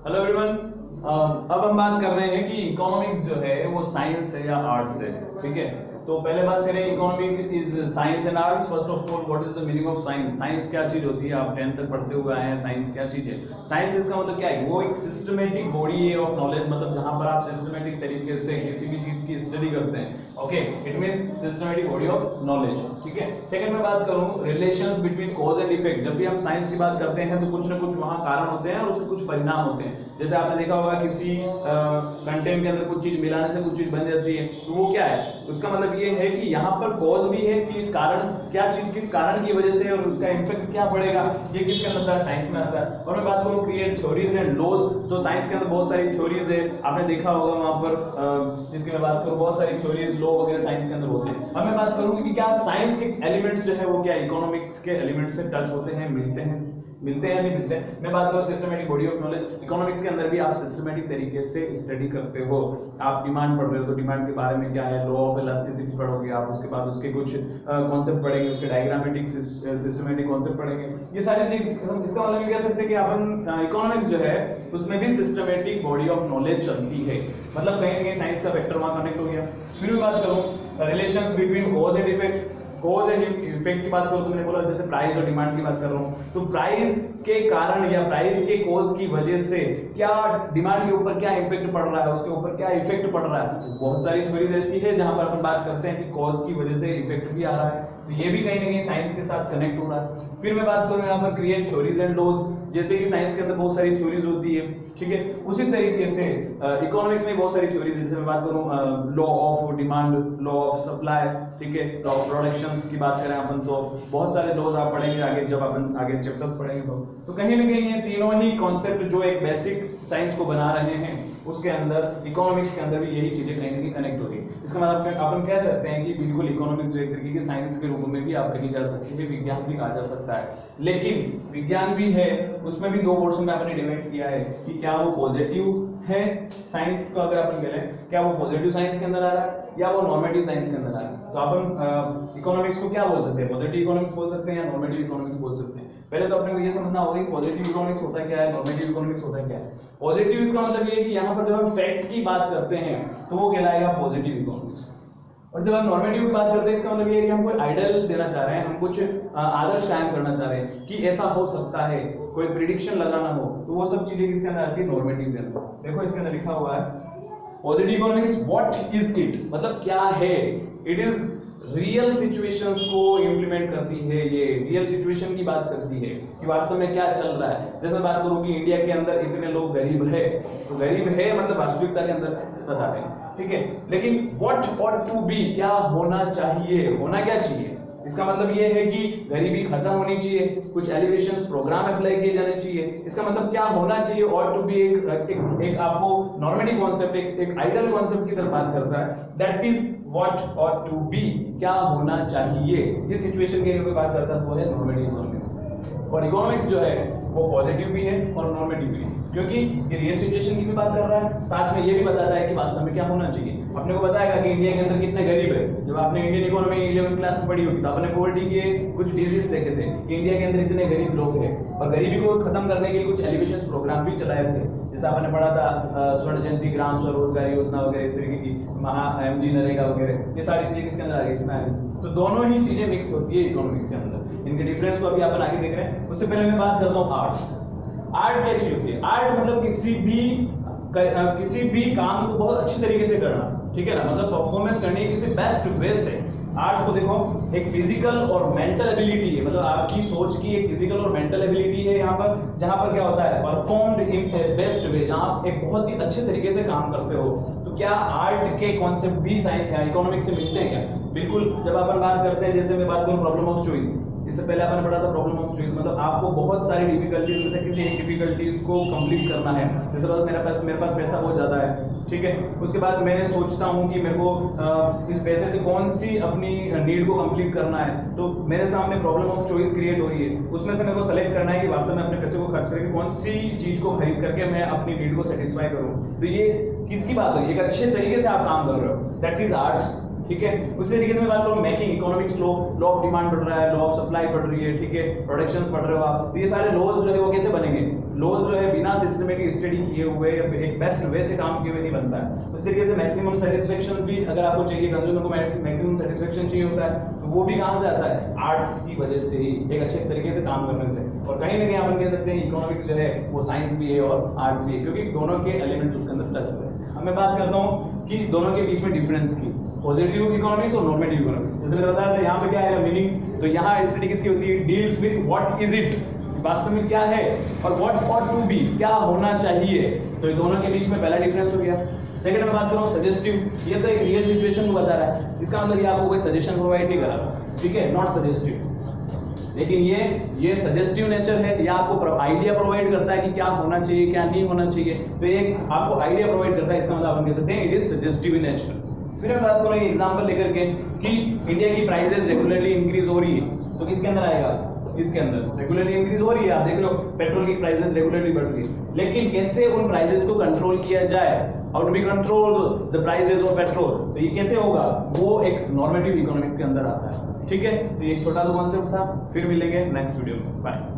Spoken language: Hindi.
Hello everyone. अब हम बात कर रहे हैं कि इकोनॉमिक्स जो है वो साइंस है या आर्ट्स है। ठीक है, तो पहले बात करें economic is science and arts. First of all what is the meaning of science? Science क्या चीज होती है? आप 10th तक पढ़ते हुए आए हैं, साइंस क्या चीज है? साइंस इसका मतलब क्या है? वो एक सिस्टमेटिक बॉडी है ऑफ नॉलेज, मतलब जहां पर आप सिस्टमेटिक तरीके से किसी भी चीज की स्टडी करते हैं। Okay, it means systematic body of knowledge. ठीक है, सेकंड में बात करूं relations between cause and effect. जब भी हम साइंस की बात करते हैं तो कुछ ना कुछ वहां कारण होते हैं और उसके कुछ परिणाम होते हैं। जैसे आपने देखा होगा किसी कंटेंट के अंदर कुछ चीज मिलाने से कुछ चीज बन जाती है, तो वो क्या है? उसका मतलब ये है कि यहाँ पर कॉज भी है कि इस कारण क्या चीज किस कारण की वजह से और उसका इम्पैक्ट क्या पड़ेगा, ये किसके अंदर आता है? साइंस में आता है। और मैं बात करूँ क्रिएट थ्योरीज एंड लॉज, तो साइंस के अंदर बहुत सारी थ्योरीज है, आपने देखा होगा वहां पर जिसकी मैं बात करूँ बहुत सारी थ्योरीज लॉ वगैरह साइंस के अंदर होते हैं। अब मैं बात करूंगी कि क्या साइंस के एलिमेंट्स जो है वो क्या इकोनॉमिक्स के एलिमेंट्स से टच होते हैं, मिलते हैं या नहीं मिलते हैं? मैं बात करूं systematic body of knowledge. Economics के अंदर भी आप सिस्टमेटिक तरीके से स्टडी करते हो। आप डिमांड पढ़ रहे हो तो डिमांड के बारे में क्या है, लॉ ऑफ इलास्टिसिटी पढ़ोगे आप, उसके बाद उसके कुछ कॉन्सेप्ट पढ़ेंगे, उसके डायग्रामेटिक सिस्टमेटिक कॉन्सेप्ट पढ़ेंगे। ये सारी चीजें इसका मतलब ये कह सकते हैं कि अपन इकोनॉमिक्स जो है उसमें भी सिस्टमेटिक बॉडी ऑफ नॉलेज चलती है, मतलब कहीं ना कहीं साइंस का वेक्टर वहां कनेक्ट हो गया। फिर मैं बात करूं relations between cause and effect. Cause and effect की बात करूं तो मैंने बोला जैसे प्राइस और डिमांड की बात कर रहा हूं, तो प्राइस के कारण या प्राइस के कॉज की वजह से क्या डिमांड के ऊपर क्या इफेक्ट पड़ रहा है, उसके ऊपर क्या इफेक्ट पड़ रहा है। बहुत सारी थ्योरीज ऐसी है जहां पर अपन बात करते हैं कि कॉज की वजह से इफेक्ट भी आ रहा है, तो ये भी कहीं ना कहीं साइंस के साथ कनेक्ट हो रहा है। फिर मैं बात करूं यहाँ पर क्रिएट थ्योरीज एंड लॉज, जैसे कि साइंस के अंदर बहुत सारी थ्योरीज होती है। ठीक है, उसी तरीके से इकोनॉमिक्स में बहुत सारी थ्योरीज, जैसे मैं बात करूं law of demand, law of supply, ठीक है, लॉ ऑफ प्रोडक्शंस की बात करें अपन तो बहुत सारे लॉज आप पढ़ेंगे आगे, जब अपन आगे चैप्टर्स पढ़ेंगे तो कहीं ना कहीं ये तीनों ही कॉन्सेप्ट जो एक बेसिक साइंस को बना रहे हैं उसके अंदर इकोनॉमिक्स के अंदर भी यही चीजें कहीं ना कहीं कनेक्ट होती है। इसका मतलब अपन कह सकते हैं कि बिल्कुल इकोनॉमिक्स जो एक तरीके की साइंस के रूप में भी आप कही जा सकती है, विज्ञान भी कहा जा सकता है। लेकिन विज्ञान भी है, उसमें भी दो पोर्शन में आपने डिवाइड किया है कि क्या वो पॉजिटिव है साइंस को, अगर अपन कहें क्या वो पॉजिटिव साइंस के अंदर आ रहा है या वो नॉर्मेटिव साइंस के अंदर आ रहा है। तो अपन इकोनॉमिक्स को क्या बोल सकते हैं? पॉजिटिव इकोनॉमिक्स बोल सकते हैं या नॉर्मेटिव इकोनॉमिक्स बोल सकते हैं। पहले तो अपने को ये समझना होगा कि पॉजिटिव इकोनॉमिक्स होता क्या है, नॉर्मेटिव इकोनॉमिक्स होता क्या है। पॉजिटिव इसका मतलब ये है कि यहाँ पर जब हम फैक्ट की बात करते हैं तो वो कहलाएगा पॉजिटिव इकोनॉमिक्स, और जब हम नॉर्मेटिव की बात करते हैं इसका मतलब ये है कि हम कोई आइडियल देना चाह रहे हैं, हम कुछ आदर्श कायम करना चाह रहे हैं कि ऐसा हो सकता है, कोई प्रिडिक्शन लगाना हो, तो वो सब चीजें किसके अंदर आती है? नॉर्मेटिव के अंदर। देखो इसके अंदर लिखा हुआ है positive economics, what is it, मतलब क्या है? इट इज रियल सिचुएशंस को इंप्लीमेंट करती है, ये रियल सिचुएशन की बात करती है कि वास्तव में क्या चल रहा है। जैसे बात करूं कि इंडिया के अंदर इतने लोग गरीब है, तो गरीब है मतलब वास्तविकता के अंदर बता रहे हैं, ठीक है। लेकिन व्हाट ऑट टू बी, क्या होना चाहिए, होना क्या चाहिए? इसका मतलब ये है कि गरीबी खत्म होनी चाहिए, कुछ एलिवेशंस प्रोग्राम अप्लाई किए जाने चाहिए। इसका मतलब क्या होना चाहिए? ऑट टू बी एक आपको नॉर्मेटिव कॉन्सेप्ट, एक आइडियल कॉन्सेप्ट की तरफ बात करता है। That is what ought to be, क्या होना चाहिए। इस सिचुएशन के लिए बात करता है वो है नॉर्मेटिव इकोनॉमिक्स। और इकोनॉमिक्स जो है वो पॉजिटिव भी है और नॉर्मेटिव भी है, क्योंकि ये रियल सिचुएशन की भी बात कर रहा है, साथ में ये भी बताता है कि वास्तव में क्या होना चाहिए। अपने को बताएगा कि इंडिया के अंदर कितने गरीब है। जब आपने इंडियन इकोनॉमी 11th क्लास में पढ़ी होगी तो आपने पॉवर्टी के कुछ डिजीज देखे थे कि इंडिया के अंदर इतने गरीब लोग हैं, और गरीबी को खत्म करने के लिए कुछ एलिवेशंस प्रोग्राम भी चलाए थे। जैसे आपने पढ़ा था स्वर्ण जयंती, ग्राम स्वरोजगार योजना वगैरह, इस तरीके की MG नरेगा वगैरह, ये सारी चीजें किसके अंदर आ रही है? इसमें आ रही। तो दोनों ही चीजें मिक्स होती है इकोनॉमिक्स के अंदर। इनके डिफरेंस को अभी अपन आगे देख रहे हैं। उससे पहले मैं बात करता हूँ आर्ट। आर्ट क्या चीज होती है? आर्ट मतलब किसी भी काम को बहुत अच्छी तरीके से करना, ठीक है ना, मतलब परफॉर्मेंस करनी है किसी बेस्ट वे से। आर्ट्स को देखो एक फिजिकल और मेंटल एबिलिटी है, मतलब आपकी सोच की एक फिजिकल और मेंटल एबिलिटी है यहाँ पर, जहां पर क्या होता है? परफॉर्म्ड इन बेस्ट वे, जहां आप एक बहुत ही अच्छे तरीके से काम करते हो। तो क्या आर्ट के कॉन्सेप्ट भी इकोनॉमिक्स से मिलते हैं क्या? बिल्कुल। जब अपन बात करते हैं, जैसे मैं बात करूं प्रॉब्लम ऑफ चॉइस, इससे पहले आपने पढ़ा था प्रॉब्लम ऑफ चॉइस, मतलब आपको बहुत सारी डिफिकल्टीज में से किसी एक डिफिकल्टीज को कंप्लीट करना है। जैसे मेरे पास पैसा बहुत ज्यादा है, ठीक है, उसके बाद मैं सोचता हूँ कि मेरे को इस पैसे से कौन सी अपनी नीड को कंप्लीट करना है, तो मेरे सामने प्रॉब्लम ऑफ चॉइस क्रिएट हो रही है। उसमें से मेरे को सेलेक्ट करना है कि वास्तव में अपने पैसे को खर्च करके कौन सी चीज को खरीद करके मैं अपनी नीड को सेटिस्फाई करूँ। तो ये किसकी बात हो रही है? एक अच्छे तरीके से आप काम कर रहे हो, दैट इज आर्ट्स, ठीक है। उसी तरीके से मैं बात करूं making economics, law of demand पढ़ रहा है, लॉ ऑफ सप्लाई पढ़ रही है, ठीक है, प्रोडक्शंस पढ़ रहे हो आप, तो ये सारे लॉज जो है वो कैसे बनेंगे? लॉज जो है बिना सिस्टमेटिक स्टडी किए हुए एक बेस्ट वे से काम किए हुए नहीं बनता है। उस तरीके से मैक्सिमम सेटिस्फेक्शन भी अगर आपको चाहिए, कंज्यूमर को मैक्सिमम सेटिस्फेक्शन चाहिए होता है, तो वो भी कहाँ से आता है? आर्ट्स की वजह से ही, एक अच्छे तरीके से काम करने से। और कहीं ना कहीं अपन कह सकते हैं इकोनॉमिक्स जो है वो साइंस भी है और आर्ट्स भी है, क्योंकि दोनों के एलिमेंट्स उसके अंदर टच हुए हैं। अब मैं बात करता हूँ कि दोनों के बीच में डिफरेंस की, पॉजिटिव इकोनॉमिक्स और नॉर्मेटिव इकोनॉमिक्स। जैसे मैंने बताया था यहाँ पे क्या आएगा मीनिंग, तो यहाँ स्टडी किसकी होती है? Deals with what is it, वास्तव में क्या है, और व्हाट ऑट टू बी, क्या होना चाहिए। तो दोनों के बीच में पहला डिफरेंस हो गया। सेकंड में बात करूँ सजेस्टिव, ये तो एक रियल सिचुएशन को बता रहा है, इसका मतलब ये आपको कोई सजेशन प्रोवाइड नहीं करा, ठीक है, नॉट सजेस्टिव। लेकिन ये सजेस्टिव नेचर है, या आपको आइडिया प्रोवाइड करता है कि क्या होना चाहिए क्या नहीं होना चाहिए, तो एक आपको आइडिया प्रोवाइड करता है, इसका मतलब आप कह सकते हैं it is suggestive in nature. फिर हम बात करेंगे एग्जांपल लेकर के कि इंडिया की प्राइसेस रेगुलरली इंक्रीज हो रही है, तो किसके अंदर आएगा? इसके अंदर रेगुलरली इंक्रीज हो रही है, आप देख लो पेट्रोल की प्राइसेस रेगुलरली बढ़ रही है, लेकिन कैसे उन प्राइसेस को कंट्रोल किया जाए, how to be control the prices of petrol, तो ये कैसे होगा? वो एक नॉर्मेटिव इकोनॉमिक के अंदर आता है, ठीक है। तो ये एक छोटा सा कॉन्सेप्ट था, फिर मिलेंगे नेक्स्ट वीडियो में, बाय।